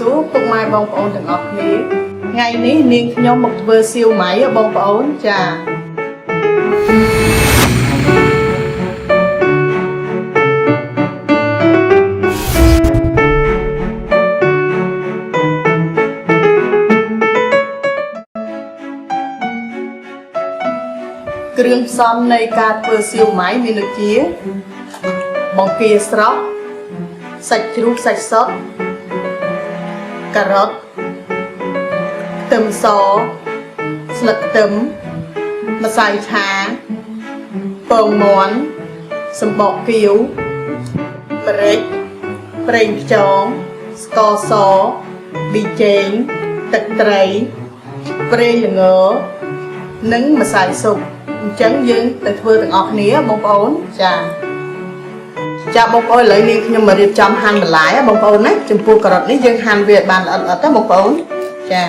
សួរពុកម៉ែបងប្អូនទាំងអស់គ្នាថ្ងៃនេះនាងខ្ញុំមកធ្វើសៀវម៉ៃបងប្អូនចាគ្រឿងផ្សំនៃការធ្វើសៀវម៉ៃមានដូចជាបង្គាស្រស់សាច់ជ្រូកសាច់សុទ្ធការ៉ុតខ្ទឹមសស្លឹកខ្ទឹមម្សៅឆាពងមាន់សំបកគៀវម្រេចប្រេងខ្យងស្ករសប៊ីចេងទឹកត្រីប្រេងល្ងនិងម្សៅស៊ុបអញ្ចឹងយើងទៅធ្វើទាំងអស់គ្នាបងប្អូនចាបងប្អូនឥឡូវនាងខ្ញុំមករៀបចំហាន់បន្លែបងប្អូនណាចំពោះការ៉ុតនេះយើងហាន់វាបានល្អិតៗទៅបងប្អូនចា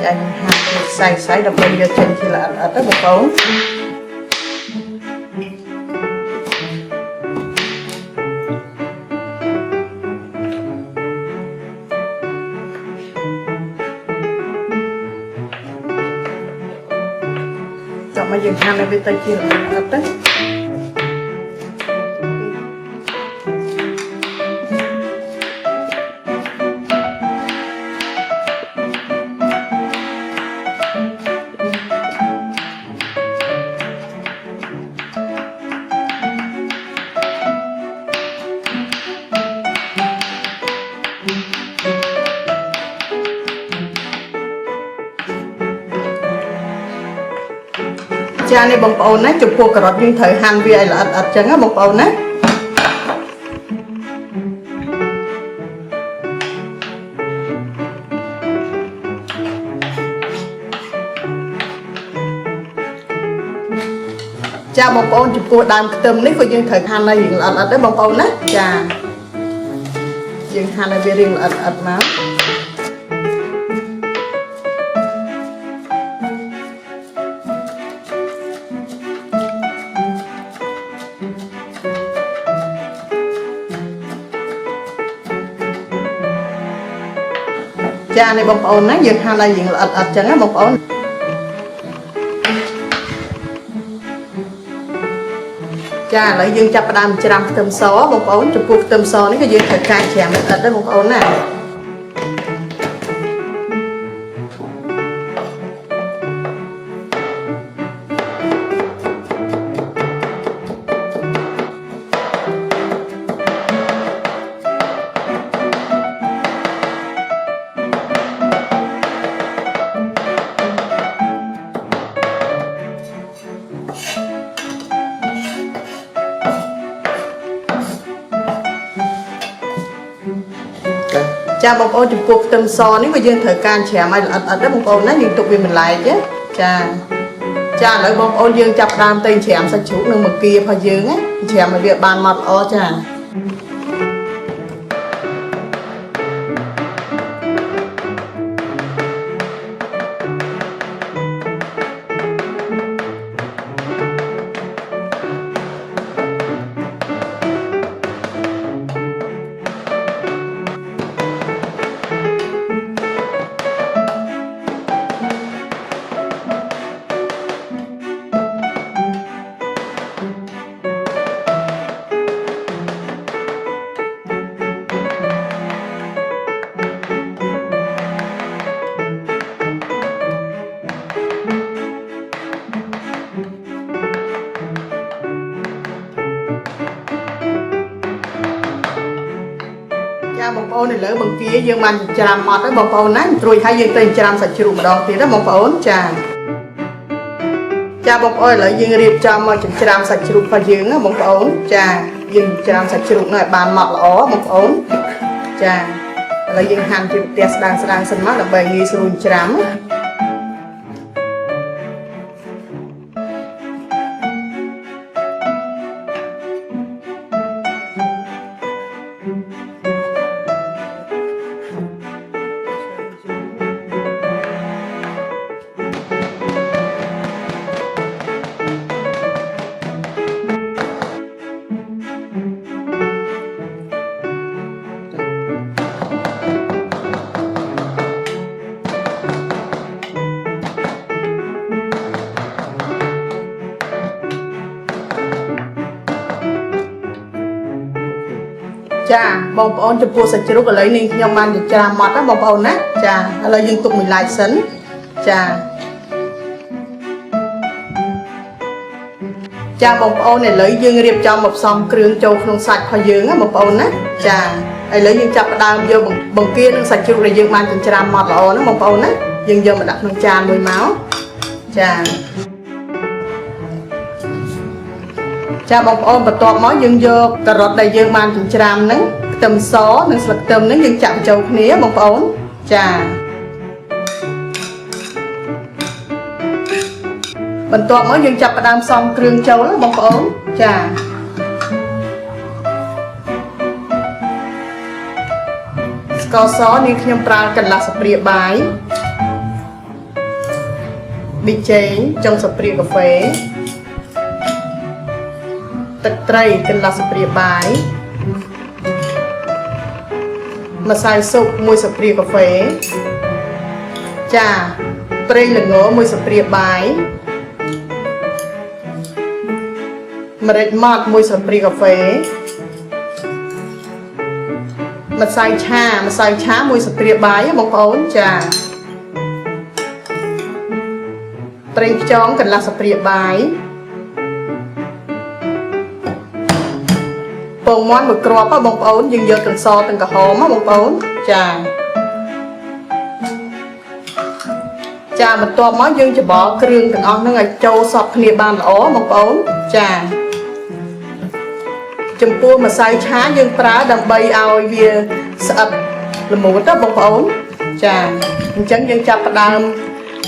យើងហាន់ខ្សែដើម្បីយកចេញជាល្អិតៗទៅបងប្អូនមកយើងហាន់ឲ្យវាទៅជាល្អិតទៅចាំមកយើងចានេះបងប្អូនណាចំពោះការ៉ុតយើងត្រូវហាន់វាឲ្យល្អិតចឹងណាបងប្អូនណាចាបងប្អូនចំពោះដើមខ្ទឹមនេះក៏យើងត្រូវហាន់ឲ្យរៀងល្អិតដែរបងប្អូនណាចាយើងហាន់ឲ្យវារៀងល្អិតមកចានេះបងប្អូនណាយើងហាន់ឲ្យយើងល្អិតចឹងណាបងប្អូនចាឥឡូវយើងចាប់ផ្ដើមច្រាំខ្ទឹមសបងប្អូនចំពោះខ្ទឹមសនេះក៏យើងត្រូវការច្រាំល្អិតដែរបងប្អូនណាចាបងប្អូនចំពោះខ្ទឹមសនេះក៏យើងត្រូវការច្រាមឲ្យល្អិតដែរបងប្អូនណាយើងទុកវាបន្លែកចាឥឡូវបងប្អូនយើងចាប់ផ្ដើមទៅច្រាមសាច់ជ្រូកនិងបង្គារបស់យើងណាច្រាមឲ្យវាបានម៉ត់ល្អចាបងប្អូនឥឡូវបង្គាយើងបានច្រាំអត់ហើយបងប្អូនណារួចហើយយើងទៅច្រាំសាច់ជ្រូកម្ដងទៀតណាបងប្អូនចាបងប្អូនឥឡូវយើងរៀបចំមកច្រាំសាច់ជ្រូករបស់យើងណាបងប្អូនចាយើងច្រាំសាច់ជ្រូកនោះឲ្យបានម៉ត់ល្អបងប្អូនចាឥឡូវយើងហាន់ជាផ្ទះស្ដាងសិនមកដើម្បីងាយស្រួលច្រាំ ច ចាបងប្អូនចំពោះសាច់ជ្រូកឥឡូវនេះខ្ញុំបានចិញ្ច្រាំម៉ត់ណាបងប្អូនណាចាឥឡូវយើងទុកមួយឡែកសិនចាបងប្អូនឥឡូវយើងរៀបចំមកផ្សំគ្រឿងចូលក្នុងសាច់របស់យើងណាបងប្អូនណាចាឥឡូវយើងចាប់ផ្ដើមយកបង្គានិងសាច់ជ្រូកដែលយើងបានចិញ្ច្រាំម៉ត់ល្អណាបងប្អូនណាយើងយកមកដាក់ក្នុងចានមួយមកចាបងប្អូនបន្ទាប់មកយើងយកការ៉ុតដែលយើងបានចិញ្ច្រាំហ្នឹងខ្ទឹមសនិងស្លឹកខ្ទឹមហ្នឹងយើងចាក់បញ្ចូលគ្នាបងប្អូនចាបន្ទាប់មកយើងចាប់ផ្ដើមផ្សំគ្រឿងចូលបងប្អូនចាស្ករសនេះខ្ញុំប្រើកន្លះស្ព្រាបាយប៊ីចេងចុងស្ព្រាកាហ្វេទឹកត្រីកន្លះស្ព្រាបាយម្សៅស៊ុប1ស្ព្រាកាហ្វេចាប្រេងល្ង1ស្ព្រាបាយម្រេចម៉ដ្ឋ1ស្លាបព្រាកាហ្វេម្សៅឆា1ស្លាបព្រាបាយបងប្អូនចាប្រេងខ្យងកន្លះស្លាបព្រាបាយពងមាន់1គ្រាប់បងប្អូនយើងយកទាំងសទាំងក្រហមបងប្អូនចាបន្ទាប់មកយើងច្បល់គ្រឿងទាំងអស់ហ្នឹងឲ្យចូលសព្វគ្នាបានល្អបងប្អូនចាចំពោះម្សៅឆាយើងប្រើដើម្បីឲ្យវាស្អិតល្មូតណាបងប្អូនចាអញ្ចឹងយើងចាប់ផ្ដើម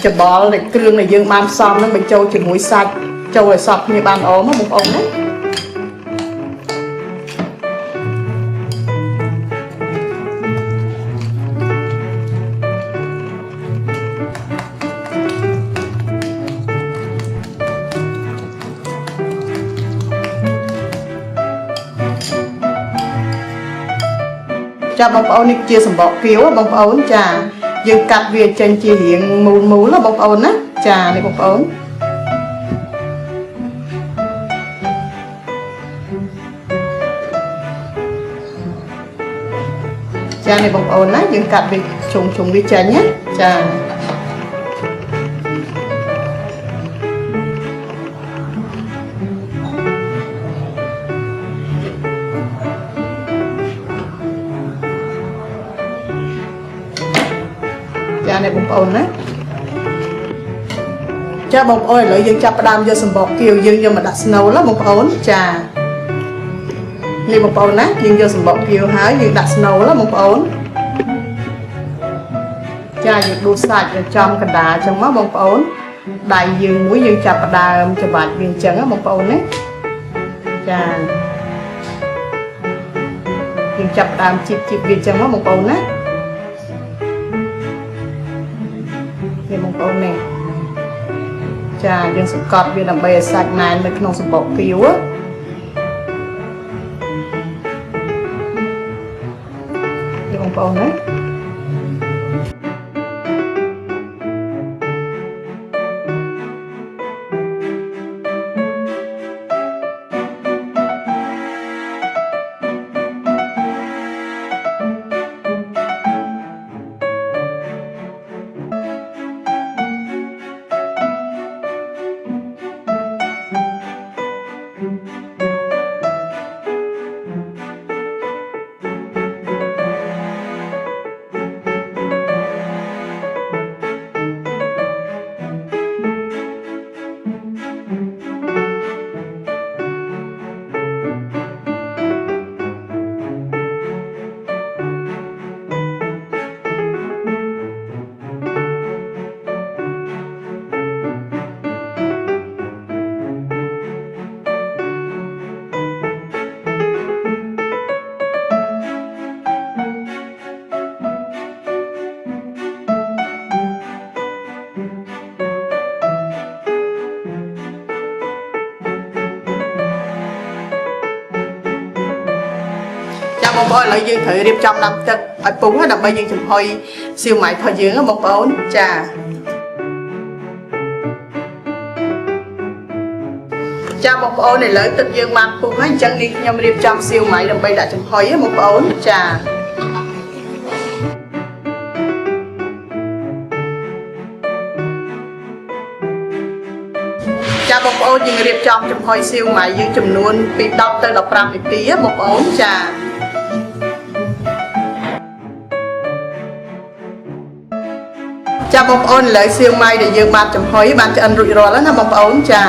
ច្បល់នៃគ្រឿងដែលយើងបានផ្សំហ្នឹងបញ្ចូលជាមួយសាច់ចូលឲ្យសព្វគ្នាបានល្អមកបងប្អូនណាចាបងប្អូននេះជាសម្បកគៀវបងប្អូនចាយើងកាត់វាចេញជារាងមូលណាបងប្អូនណាចានេះបងប្អូនចានេះបងប្អូនណាយើងកាត់វាជុំវាចេញណាចានេះបងប្អូនណាចាបងប្អូនឥឡូវយើងចាប់ផ្ដើមយកសម្បកគៀវយើងយកមកដាក់ស្នូលណាបងប្អូនចានេះបងប្អូនណាយើងយកសម្បកគៀវហើយយើងដាក់ស្នូលណាបងប្អូនចាយើងដួសសាច់ចំកណ្ដាលអញ្ចឹងមកបងប្អូនដៃយើងមួយយើងចាប់ផ្ដើមច្បាច់វាអញ្ចឹងណាបងប្អូនណាចាយើងចាប់ផ្ដើមជីបវាអញ្ចឹងមកបងប្អូនណាបងប្អូននេះចាយើងសង្កត់វាដើម្បីឲ្យសាច់ណែននៅក្នុងសម្បកគៀវនេះបងប្អូនណាបងប្អូនឥឡូវយើងត្រូវរៀបចំដាំទឹកឲ្យពុះដើម្បីយើងចំហុយសៀវម៉ាយរបស់យើងណាបងប្អូនចា ចាបងប្អូនឥឡូវទឹកយើងបានពុះហើយអញ្ចឹងនេះខ្ញុំរៀបចំសៀវម៉ៃដើម្បីដាក់ចំហុយបងប្អូនចាចាបងប្អូនយើងរៀបចំចំហុយសៀវម៉ៃយើងចំនួនពី10ទៅ15នាទីបងប្អូនចាចាបងប្អូនឥឡូវសៀវម៉ៃដែលយើងបានចំហុយបានឆ្អិនរួចរាល់ហើយណាបងប្អូនចា